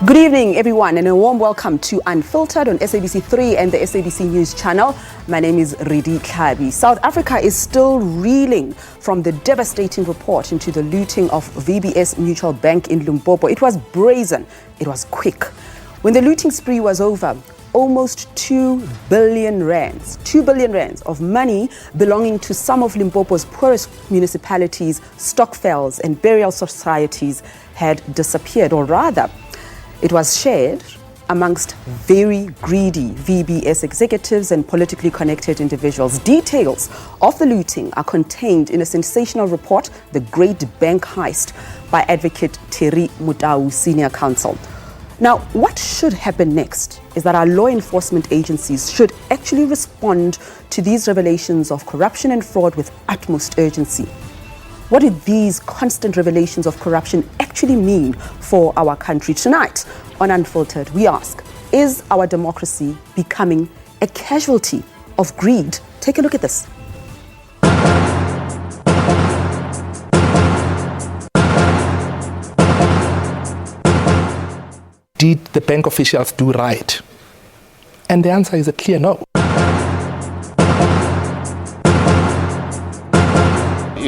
Good evening, everyone, and a warm welcome to Unfiltered on SABC 3 and the SABC News channel. My name is Ridi Klabi. South Africa is still reeling from the devastating report into the looting of VBS Mutual Bank in Limpopo. It was brazen. It was quick. When the looting spree was over, almost 2 billion rands of money belonging to some of Limpopo's poorest municipalities, stokvels and burial societies had disappeared, or rather, it was shared amongst very greedy VBS executives and politically connected individuals. Details of the looting are contained in a sensational report, The Great Bank Heist, by Advocate Terry Mutau, Senior Counsel. Now, what should happen next is that our law enforcement agencies should actually respond to these revelations of corruption and fraud with utmost urgency. What do these constant revelations of corruption actually mean for our country? Tonight, on Unfiltered, we ask, is our democracy becoming a casualty of greed? Take a look at this. Did the bank officials do right? And the answer is a clear no.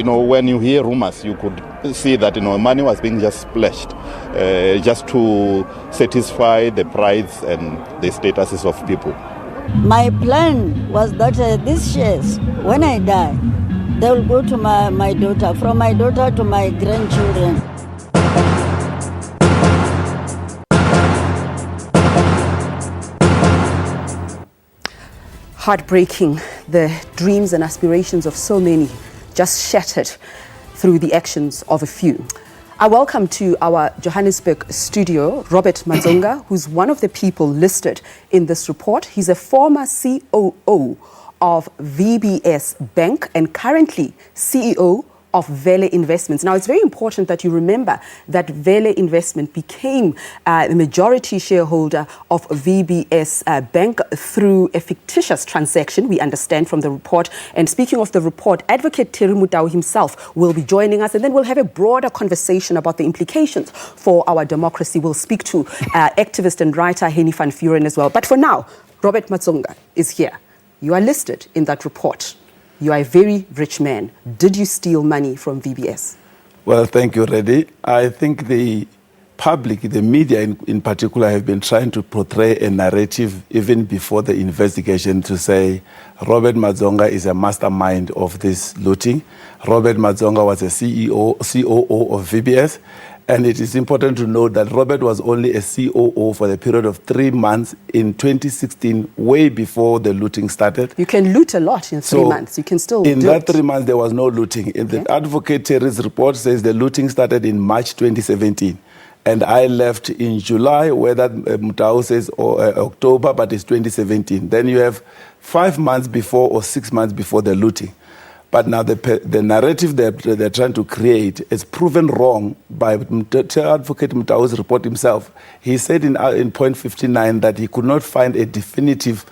When you hear rumors, you could see that, money was being just splashed just to satisfy the prides and the statuses of people. My plan was that these shares, when I die, they will go to my daughter, from my daughter to my grandchildren. Heartbreaking, the dreams and aspirations of so many just shattered through the actions of a few. I welcome to our Johannesburg studio Robert Matenga, who's one of the people listed in this report. He's a former COO of VBS Bank and currently CEO of Vele Investments. Now, it's very important that you remember that Vele Investment became the majority shareholder of VBS Bank through a fictitious transaction, we understand from the report. And speaking of the report, Advocate Terry Mutau himself will be joining us, and then we'll have a broader conversation about the implications for our democracy. We'll speak to activist and writer Henny van Vuren as well. But for now, Robert Matenga is here. You are listed in that report. You are a very rich man. Did you steal money from VBS? Well, thank you, Reddy. I think the public, the media in particular, have been trying to portray a narrative even before the investigation to say Robert Matenga is a mastermind of this looting. Robert Matenga was a COO of VBS. And it is important to note that Robert was only a COO for the period of 3 months in 2016, way before the looting started. You can loot a lot in 3 months. You can still in do that it. 3 months, there was no looting. The Advocate Terry's report says the looting started in March 2017. And I left in July, where that Mutau says October, but it's 2017. Then you have 5 months before or 6 months before the looting. But now the narrative they're trying to create is proven wrong by Advocate Mutau's report himself. He said in point 59 that he could not find a definitive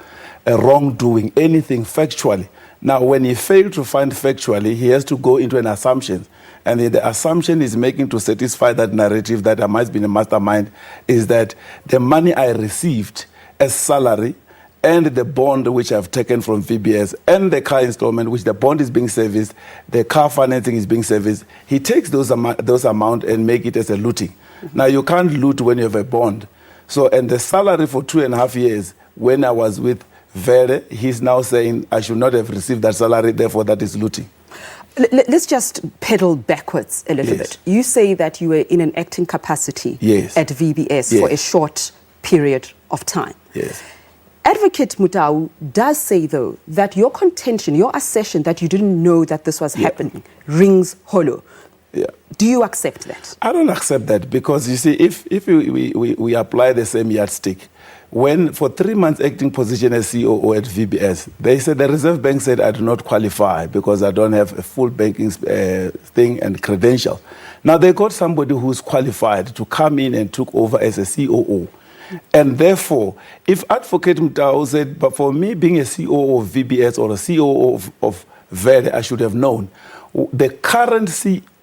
wrongdoing, anything factually. Now, when he failed to find factually, he has to go into an assumption. And the assumption he's making to satisfy that narrative that I might be a mastermind is that the money I received as salary and the bond which I've taken from VBS and the car installment, which the bond is being serviced, the car financing is being serviced, he takes those amount and make it as a looting. Mm-hmm. Now, you can't loot when you have a bond. So, and the salary for 2.5 years, when I was with Vele, he's now saying I should not have received that salary, therefore that is looting. Let's just pedal backwards a little bit. You say that you were in an acting capacity at VBS for a short period of time. Yes. Advocate Mutau does say, though, that your contention, your assertion that you didn't know that this was happening rings hollow. Yeah. Do you accept that? I don't accept that because, you see, if we apply the same yardstick, when for 3 months acting position as COO at VBS, they said the Reserve Bank said I do not qualify because I don't have a full banking thing and credential. Now they got somebody who's qualified to come in and took over as a COO. And therefore, if Advocate Mutau said, but for me being a COO of VBS or a COO of Vele, I should have known, the current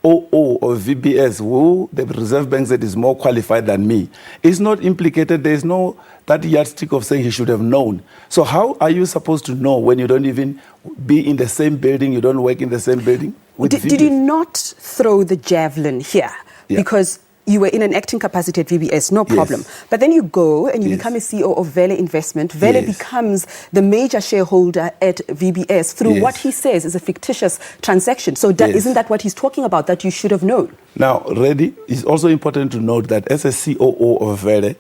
COO of VBS, who the Reserve Bank said is more qualified than me, is not implicated. There's no that yardstick of saying he should have known. So how are you supposed to know when you don't even be in the same building, you don't work in the same building? Did you not throw the javelin here? Yeah. Because you were in an acting capacity at VBS, no problem. Yes. But then you go and you Yes. become a CEO of Vele Investment. Vele Yes. becomes the major shareholder at VBS through Yes. what he says is a fictitious transaction. So Yes. isn't that what he's talking about, that you should have known? Now, Reddy, it's also important to note that as a COO of Vele,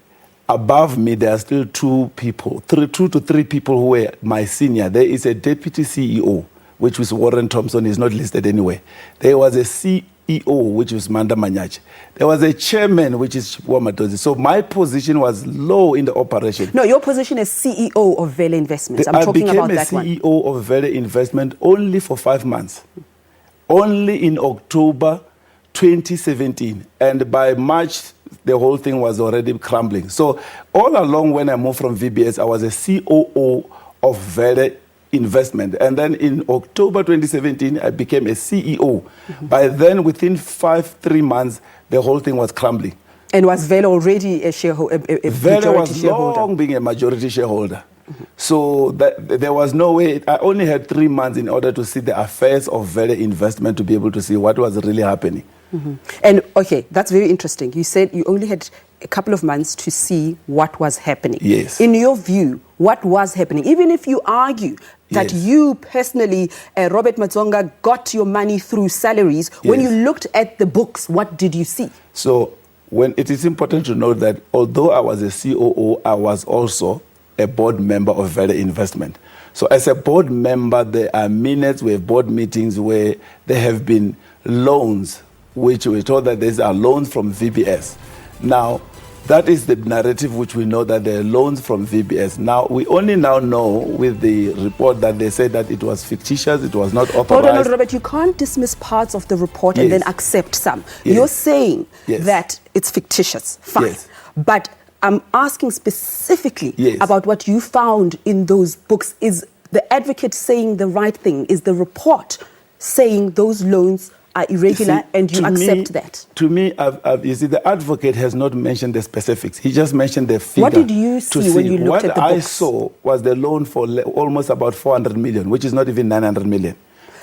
above me, there are still two to three people who were my senior. There is a deputy CEO, which was Warren Thompson, is not listed anywhere. There was a CEO, which was Manda Manyachi. There was a chairman, which is Chipua Matozi. So my position was low in the operation. No, your position as CEO of Vele Investments. I'm talking about that one. I became a CEO of Vele Investment only for 5 months. Only in October 2017. And by March, the whole thing was already crumbling. So all along when I moved from VBS, I was a COO of Vele Investment. And then in October 2017, I became a CEO. Mm-hmm. By then, within 3 months, the whole thing was crumbling. And was Vele already a shareholder? Vele was long being a majority shareholder. Mm-hmm. So there was no way. I only had 3 months in order to see the affairs of Vele Investment, to be able to see what was really happening. Mm-hmm. And okay, that's very interesting. You said you only had a couple of months to see what was happening. Yes. In your view, what was happening? Even if you argue that Yes. you personally, Robert Matenga, got your money through salaries, when you Yes. looked at the books, what did you see? So when it is important to note that although I was a COO, I was also a board member of Vele Investment. So as a board member, there are minutes, we have board meetings where there have been loans, which we told that these are loans from VBS. Now, that is the narrative which we know, that there are loans from VBS. Now, we only now know with the report that they said that it was fictitious, it was not authorized. Hold on, Robert, you can't dismiss parts of the report and Yes. then accept some. Yes. You're saying Yes. that it's fictitious. Fine. Yes. But I'm asking specifically Yes. about what you found in those books. Is the advocate saying the right thing? Is the report saying those loans are irregular, See, and you to accept me, that? To me, you see, the advocate has not mentioned the specifics. He just mentioned the figure. What did you see when you looked at the What I books? saw was the loan for almost about 400 million, which is not even 900 million,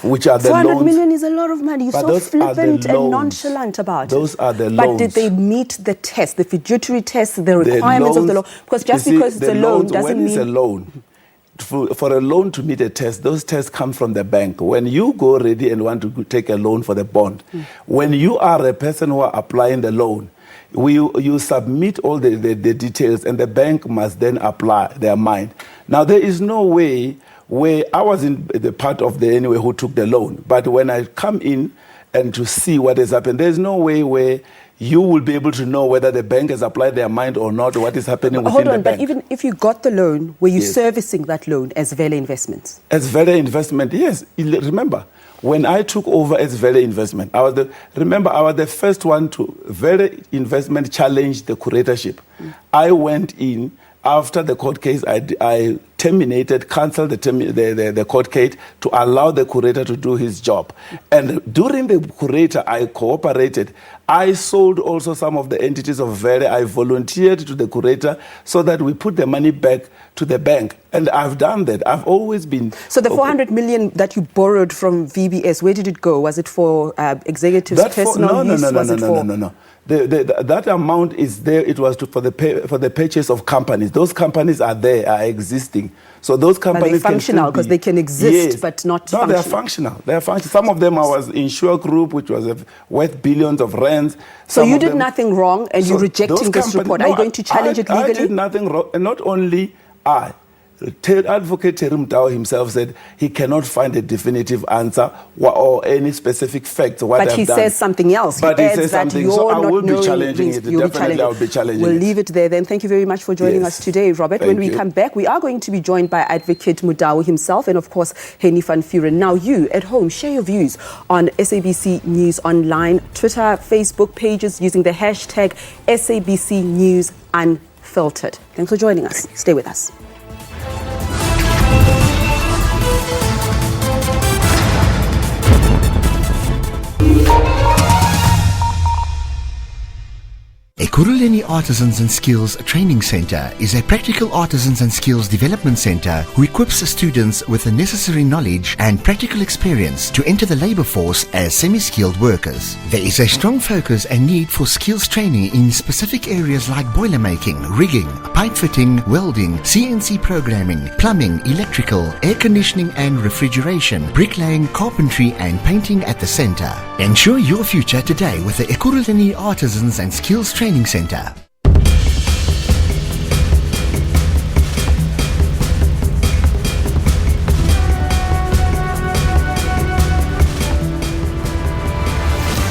which are the 400 loans. million is a lot of money. You're But so those are the flippant and loans. nonchalant about Those it. are the But did loans. they meet the test, the fiduciary test, the requirements of the law? Because just You see, because it's the a loan loans, doesn't when mean... it's a loan, for a loan to meet a test, those tests come from the bank. When you go ready and want to take a loan for the bond, when you are a person who are applying the loan, you submit all the details, and the bank must then apply their mind. Now, there is no way where I was in the part of the anyway who took the loan, but when I come in and to see what has happened, there's no way where you will be able to know whether the bank has applied their mind or not, or what is happening within Hold on, the bank. but even if you got the loan, were you Yes. servicing that loan as Vele Investments? As Vele Investment, yes. Remember, when I took over as Vele Investment, I was the first one to Vele Investment challenge the curatorship. I went in after the court case. I cancelled the court case to allow the curator to do his job. And during the curator, I cooperated. I sold also some of the entities of Vele. I volunteered to the curator so that we put the money back to the bank. And I've done that. I've always been... So the 400 million that you borrowed from VBS, where did it go? Was it for executives' personal use? No. That amount is there. It was for the purchase of companies. Those companies are there, are existing. So those companies are they functional? Because they can exist, yes, but not no, functional. they are functional. They are functional. Some of them I was Insure Group, which was worth billions of rands. So you did nothing wrong, and you're rejecting this report. Are you going to challenge it legally? I did nothing wrong, and not only I. Advocate Terry Mtao himself said he cannot find a definitive answer or any specific facts. But he says something else. But he says that something, so I will be knowing challenging it. Definitely I will be challenging it. We'll leave it there then. Thank you very much for joining us today, Robert. When we come back, we are going to be joined by Advocate Mudau himself and, of course, Henny van Vuren. Now, you at home, share your views on SABC News Online, Twitter, Facebook pages using the hashtag SABC News Unfiltered. Thanks for joining us. Stay with us. Ekurhuleni Artisans and Skills Training Center is a practical artisans and skills development center who equips students with the necessary knowledge and practical experience to enter the labor force as semi-skilled workers. There is a strong focus and need for skills training in specific areas like boiler making, rigging, pipe fitting, welding, CNC programming, plumbing, electrical, air conditioning and refrigeration, bricklaying, carpentry and painting at the center. Ensure your future today with the Ekurhuleni Artisans and Skills Training Center.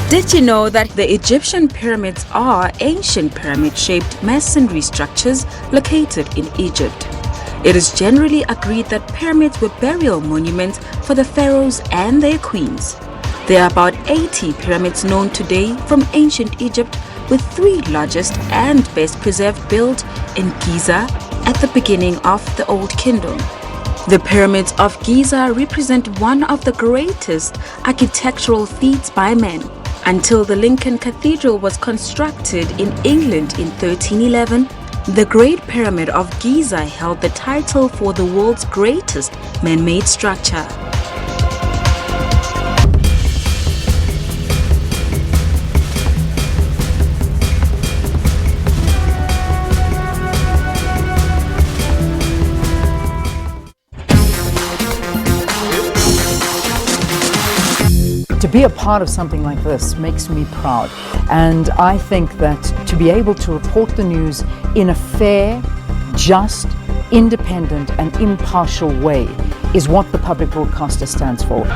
Did you know that the Egyptian pyramids are ancient pyramid-shaped masonry structures located in Egypt? It is generally agreed that pyramids were burial monuments for the pharaohs and their queens. There are about 80 pyramids known today from ancient Egypt, with 3 largest and best preserved built in Giza at the beginning of the Old Kingdom. The pyramids of Giza represent one of the greatest architectural feats by man. Until the Lincoln Cathedral was constructed in England in 1311, the Great Pyramid of Giza held the title for the world's greatest man-made structure. To be a part of something like this makes me proud, and I think that to be able to report the news in a fair, just, independent and impartial way is what the public broadcaster stands for.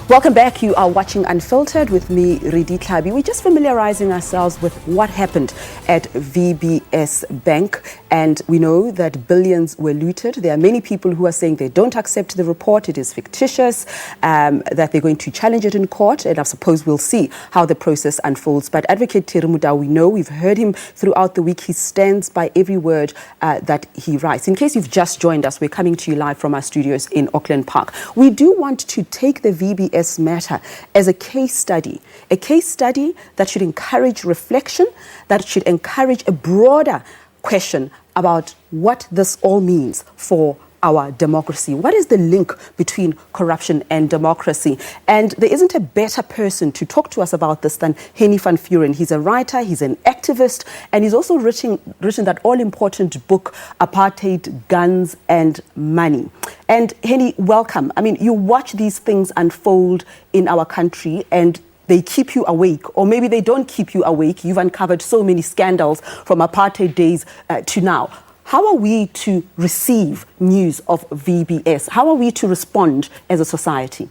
Welcome back. You are watching Unfiltered with me, Ridi Klabi. We're just familiarizing ourselves with what happened at VBS Bank, and we know that billions were looted. There are many people who are saying they don't accept the report, it is fictitious, that they're going to challenge it in court, and I suppose we'll see how the process unfolds. But Advocate Thierry Mudau, we know, we've heard him throughout the week. He stands by every word that he writes. In case you've just joined us, we're coming to you live from our studios in Auckland Park. We do want to take the VBS matter as a case study that should encourage reflection, that should encourage a broader question about what this all means for our democracy. What is the link between corruption and democracy? And there isn't a better person to talk to us about this than Henny van Vuren. He's a writer, he's an activist, and he's also written that all-important book, Apartheid, Guns and Money. And Henny, welcome. I mean, you watch these things unfold in our country and they keep you awake, or maybe they don't keep you awake. You've uncovered so many scandals from apartheid days to now. How are we to receive news of VBS? How are we to respond as a society?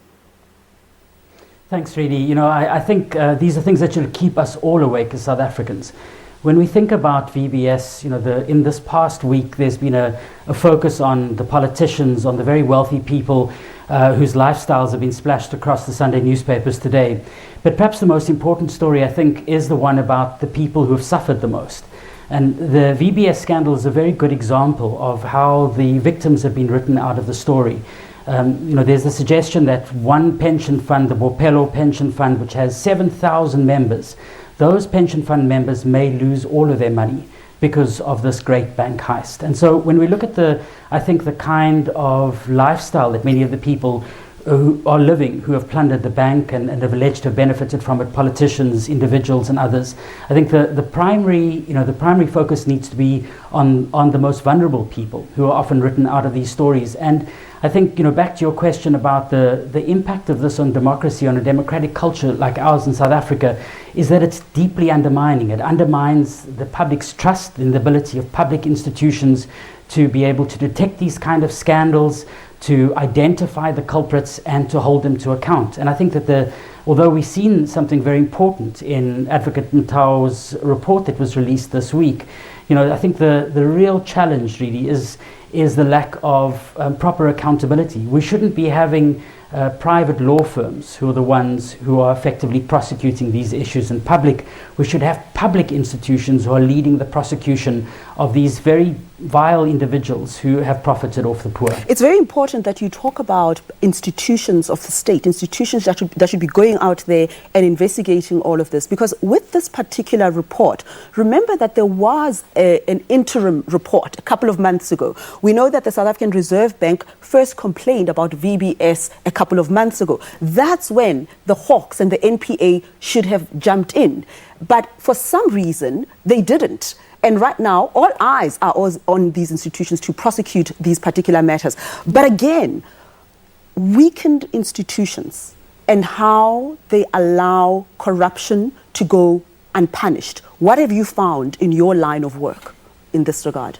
Thanks, Ridi. You know, I think these are things that should keep us all awake as South Africans. When we think about VBS, you know, in this past week, there's been a focus on the politicians, on the very wealthy people whose lifestyles have been splashed across the Sunday newspapers today. But perhaps the most important story, I think, is the one about the people who have suffered the most. And the VBS scandal is a very good example of how the victims have been written out of the story. You know, there's the suggestion that one pension fund, the Bopelo pension fund, which has 7,000 members, those pension fund members may lose all of their money because of this great bank heist. And so when we look at I think the kind of lifestyle that many of the people who are living, who have plundered the bank and have alleged to have benefited from it, politicians, individuals and others, I think the primary focus needs to be on the most vulnerable people who are often written out of these stories. And I think, you know, back to your question about the impact of this on democracy, on a democratic culture like ours in South Africa, is that it's deeply undermining. It undermines the public's trust in the ability of public institutions to be able to detect these kind of scandals, to identify the culprits and to hold them to account. And I think that although we've seen something very important in Advocate Mutau's report that was released this week, you know, I think the real challenge really is is the lack of proper accountability. We shouldn't be having private law firms who are the ones who are effectively prosecuting these issues in public. We should have public institutions who are leading the prosecution of these very vile individuals who have profited off the poor. It's very important that you talk about institutions of the state, institutions that should be going out there and investigating all of this. Because with this particular report, remember that there was an interim report a couple of months ago. We know that the South African Reserve Bank first complained about VBS a couple of months ago. That's when the Hawks and the NPA should have jumped in. But for some reason, they didn't. And right now, all eyes are on these institutions to prosecute these particular matters. But again, weakened institutions and how they allow corruption to go unpunished. What have you found in your line of work in this regard?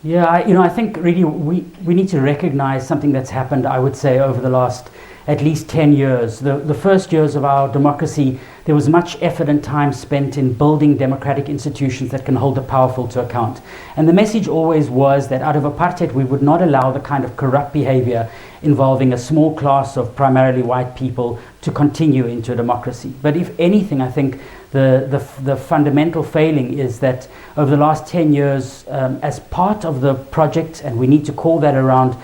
Yeah, I think really we need to recognize something that's happened, I would say, over the last at least 10 years. The first years of our democracy, there was much effort and time spent in building democratic institutions that can hold the powerful to account. And the message always was that out of apartheid, we would not allow the kind of corrupt behavior involving a small class of primarily white people to continue into a democracy. But if anything, I think the fundamental failing is that over the last 10 years, as part of the project, and we need to call that around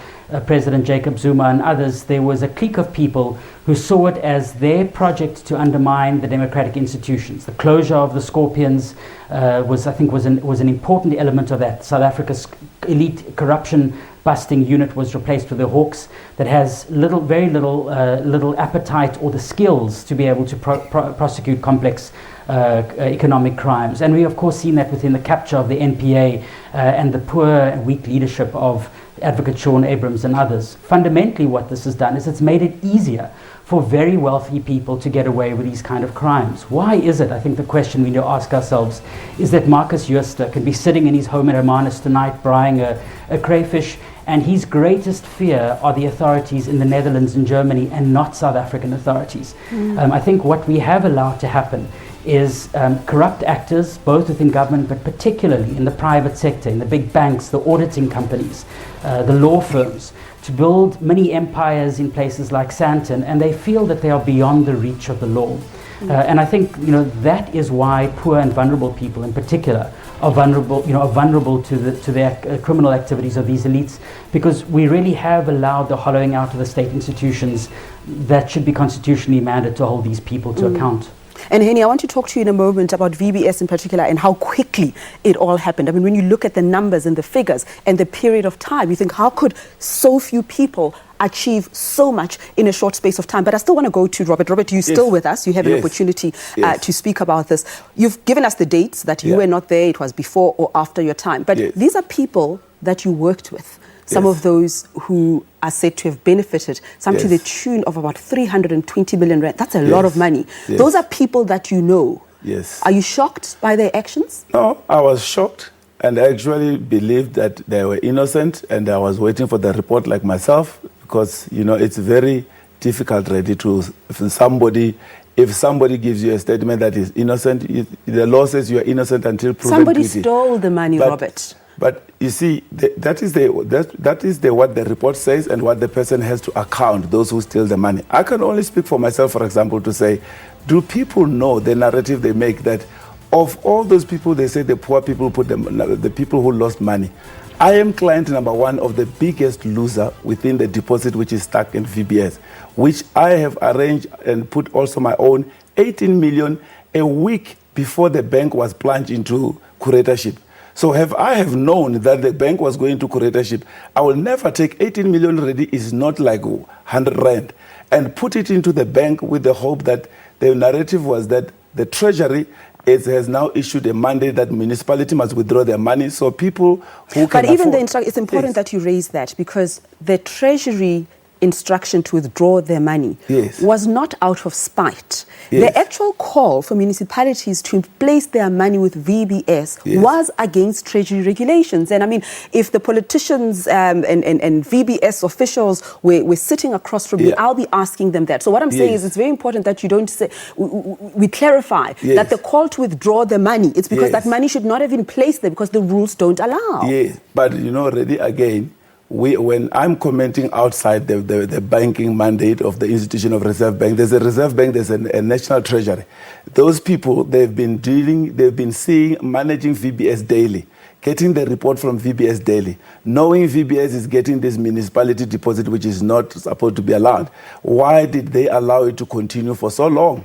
President Jacob Zuma and others, there was a clique of people who saw it as their project to undermine the democratic institutions. The closure of the Scorpions was an important element of that. South Africa's elite corruption busting unit was replaced with the Hawks that has very little appetite or the skills to be able to prosecute complex economic crimes. And we of course seen that within the capture of the NPA and the poor and weak leadership of Advocate Sean Abrams and others. Fundamentally what this has done is it's made it easier for very wealthy people to get away with these kind of crimes. Why is it? I think the question we need to ask ourselves is that Marcus Jooste can be sitting in his home in Hermanus tonight buying a crayfish, and his greatest fear are the authorities in the Netherlands and Germany and not South African authorities. I think what we have allowed to happen is corrupt actors, both within government, but particularly in the private sector, in the big banks, the auditing companies, the law firms, to build mini empires in places like Sandton, and they feel that they are beyond the reach of the law. And I think that is why poor and vulnerable people in particular are vulnerable to their criminal activities of these elites, because we really have allowed the hollowing out of the state institutions that should be constitutionally mandated to hold these people to account. And Henny, I want to talk to you in a moment about VBS in particular and how quickly it all happened. I mean, when you look at the numbers and the figures and the period of time, you think, how could so few people achieve so much in a short space of time? But I still want to go to Robert. Robert, you're still with us. You have an opportunity to speak about this. You've given us the dates that you were not there. It was before or after your time. But these are people that you worked with. Some of those who are said to have benefited, some to the tune of about 320 million rand. That's a lot of money. Those are people that you know. Are you shocked by their actions? No, I was shocked. And I actually believed that they were innocent, and I was waiting for the report like myself, because, it's very difficult really if somebody gives you a statement that is innocent, the law says you are innocent until proven guilty. Somebody stole the money, Robert. But you see, that is what the report says and what the person has to account, those who steal the money. I can only speak for myself, for example, to say, do people know the narrative they make that of all those people, they say the poor people the people who lost money. I am client number one of the biggest loser within the deposit, which is stuck in VBS, which I have arranged and put also my own 18 million a week before the bank was plunged into curatorship. So I have known that the bank was going to curatorship, I will never take 18 million already, is not like 100 rand, and put it into the bank with the hope that the narrative was that the treasury has now issued a mandate that municipality must withdraw their money. So people who can But even it's important that you raise that, because the treasury instruction to withdraw their money Yes. was not out of spite. Yes. The actual call for municipalities to place their money with VBS Yes. was against Treasury regulations. And I mean, if the politicians and VBS officials were sitting across from me, Yeah. I'll be asking them that. So what I'm saying Yes. is it's very important that you don't say, we clarify Yes. that the call to withdraw the money, it's because Yes. that money should not have been placed there because the rules don't allow. Yes, but you know, already again, when I'm commenting outside the banking mandate of the institution of Reserve Bank, there's a Reserve Bank, there's a National Treasury. Those people, they've been seeing, managing VBS daily, getting the report from VBS daily, knowing VBS is getting this municipality deposit, which is not supposed to be allowed. Why did they allow it to continue for so long?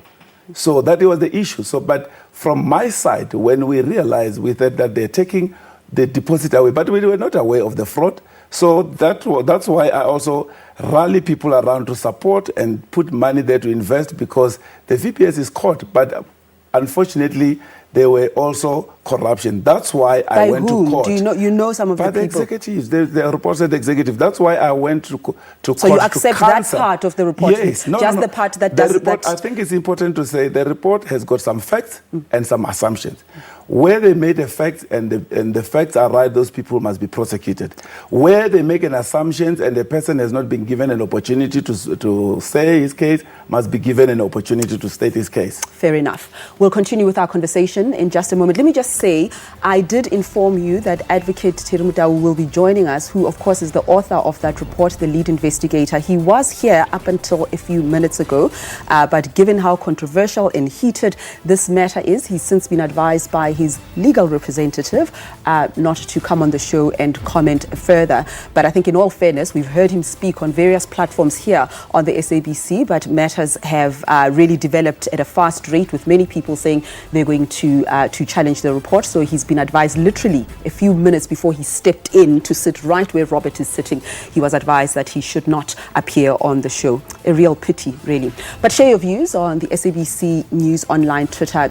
So that was the issue. So, but from my side, when we realized, we thought that they're taking the deposit away, but we were not aware of the fraud. So that's why I also rally people around to support and put money there to invest, because the VPS is caught. But unfortunately, there were also corruption. That's why I went to court. Do you know some of the people? By the executives, the reports of the executive. That's why I went to court. So you accept that part of the report? Yes. Just the part that does report, that. I think it's important to say the report has got some facts and some assumptions. Where they made a fact and the facts are right, those people must be prosecuted. Where they make an assumption and the person has not been given an opportunity to say his case, must be given an opportunity to state his case. Fair enough. We'll continue with our conversation in just a moment. Let me just say, I did inform you that Advocate Tirimutau will be joining us, who of course is the author of that report, the lead investigator. He was here up until a few minutes ago, but given how controversial and heated this matter is, he's since been advised by his legal representative not to come on the show and comment further. But I think in all fairness, we've heard him speak on various platforms here on the SABC, but matters have really developed at a fast rate, with many people saying they're going to challenge the report. So he's been advised literally a few minutes before he stepped in to sit right where Robert is sitting. He was advised that he should not appear on the show. A real pity, really. But share your views on the SABC News online Twitter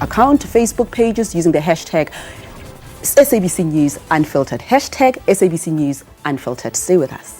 account, Facebook pages, using the hashtag SABC News Unfiltered. Hashtag SABC News Unfiltered. Stay with us.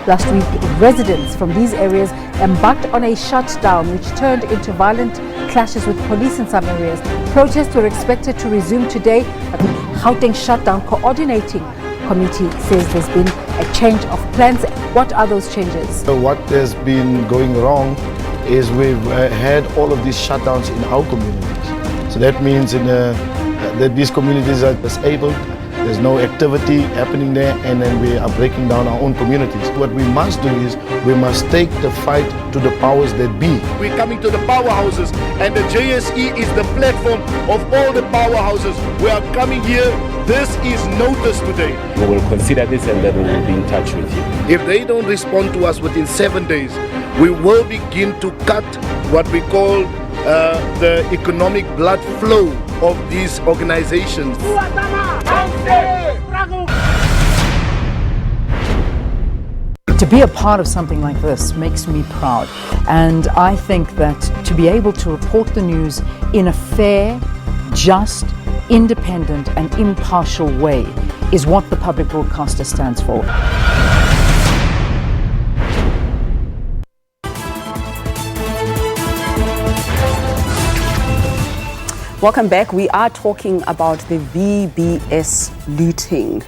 Last week, residents from these areas embarked on a shutdown which turned into violent clashes with police in some areas. Protests were expected to resume today, but the Gauteng Shutdown Coordinating Committee says there's been a change of plans. What are those changes? What has been going wrong is we've had all of these shutdowns in our communities. So that means that these communities are disabled. There's no activity happening there, and then we are breaking down our own communities. What we must do is we must take the fight to the powers that be. We're coming to the powerhouses, and the JSE is the platform of all the powerhouses. We are coming here. This is notice today. We will consider this and then we will be in touch with you. If they don't respond to us within 7 days, we will begin to cut what we call the economic blood flow of these organizations. To be a part of something like this makes me proud, and I think that to be able to report the news in a fair, just, independent and impartial way is what the public broadcaster stands for. Welcome back. We are talking about the VBS looting,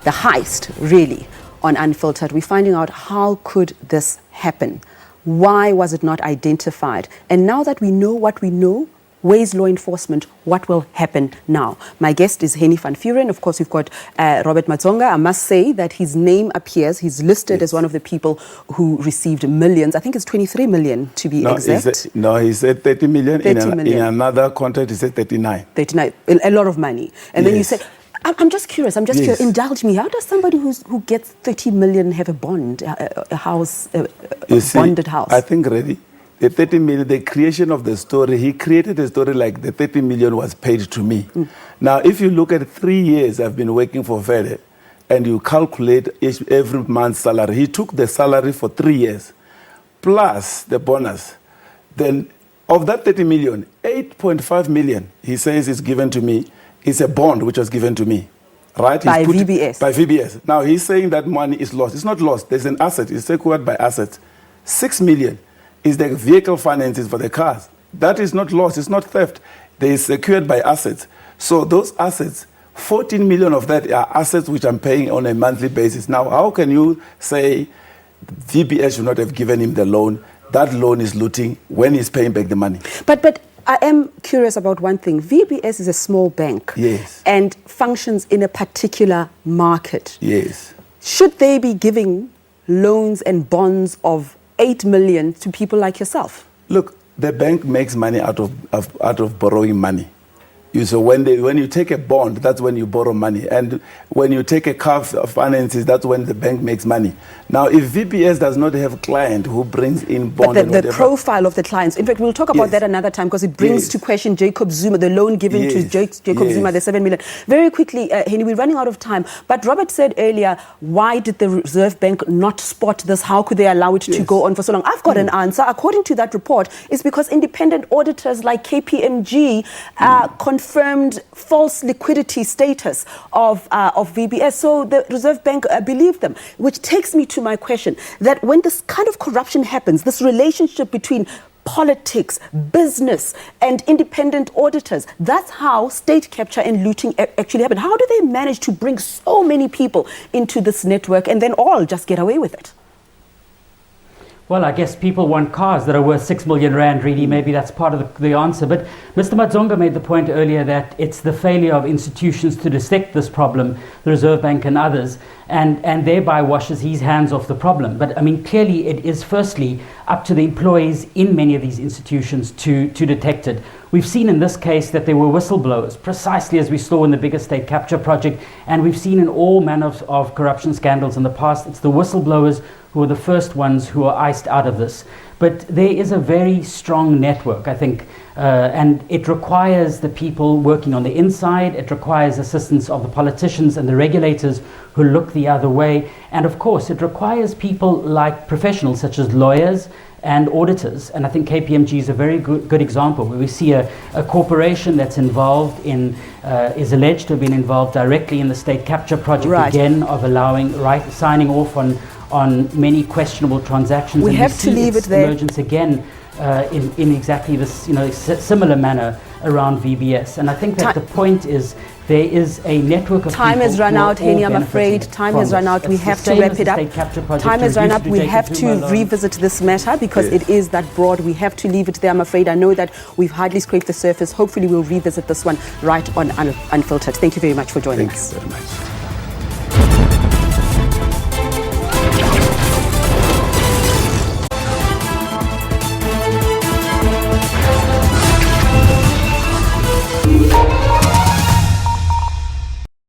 the heist, really, on Unfiltered. We're finding out how could this happen? Why was it not identified? And now that we know what we know, Where's law enforcement? What will happen now? My guest is Henny van Vuren. Of course, we've got Robert Matenga. I must say that his name appears. He's listed as one of the people who received millions. I think it's 23 million to be exact. He said 30 million. 30 million. In another contract, he said 39. 39, a lot of money. And then you say, I'm just curious. Curious. Indulge me. How does somebody who gets 30 million have a bond, a house, bonded house? I think really, the 30 million, the creation of the story, he created a story like the 30 million was paid to me. Now, if you look at 3 years I've been working for Fede, and you calculate every month's salary, he took the salary for 3 years, plus the bonus. Then of that 30 million, 8.5 million, he says is given to me. It's a bond which was given to me, right? By VBS. By VBS. Now, he's saying that money is lost. It's not lost. There's an asset. It's secured by assets. 6 million is the vehicle finances for the cars. That is not lost. It's not theft. They are secured by assets. So those assets, 14 million of that are assets which I'm paying on a monthly basis. Now, how can you say VBS should not have given him the loan? That loan is looting when he's paying back the money. But I am curious about one thing. VBS is a small bank. Yes. And functions in a particular market. Yes. Should they be giving loans and bonds of 8 million to people like yourself? Look, the bank makes money out of borrowing money. So when you take a bond, that's when you borrow money. And when you take a car finances, that's when the bank makes money. Now, if VBS does not have a client who brings in bond, but the profile of the clients, in fact, we'll talk about that another time because it brings to question Jacob Zuma, the loan given to Jacob Zuma, the 7 million. Very quickly, Henny, we're running out of time. But Robert said earlier, why did the Reserve Bank not spot this? How could they allow it to go on for so long? I've got an answer. According to that report, it's because independent auditors like KPMG confirmed false liquidity status of VBS. So the Reserve Bank believed them, which takes me to my question, that when this kind of corruption happens, this relationship between politics, business, and independent auditors, that's how state capture and looting actually happen. How do they manage to bring so many people into this network and then all just get away with it? Well, I guess people want cars that are worth 6 million rand, really. Maybe that's part of the answer. But Mr. Matenga made the point earlier that it's the failure of institutions to detect this problem, the Reserve Bank and others, and thereby washes his hands off the problem. But, I mean, clearly it is firstly up to the employees in many of these institutions to detect it. We've seen in this case that there were whistleblowers, precisely as we saw in the bigger state capture project, and we've seen in all manner of corruption scandals in the past. It's the whistleblowers who are the first ones who are iced out of this. But there is a very strong network, I think, and it requires the people working on the inside. It requires assistance of the politicians and the regulators who look the other way. And of course, it requires people like professionals such as lawyers and auditors. And I think KPMG is a very good example where we see a corporation that's involved in, is alleged to have been involved directly in the state capture project, again, of allowing, signing off on many questionable transactions. We have to leave it there. Emergence again in exactly this, similar manner around VBS. And I think that the point is there is a network of time has run out, Henny, I'm afraid. Time has run out. We have to wrap it up. Time has run up. We have to revisit this matter because it is that broad. We have to leave it there, I'm afraid. I know that we've hardly scraped the surface. Hopefully we'll revisit this one right on Unfiltered. Thank you very much for joining us. Thank you very much.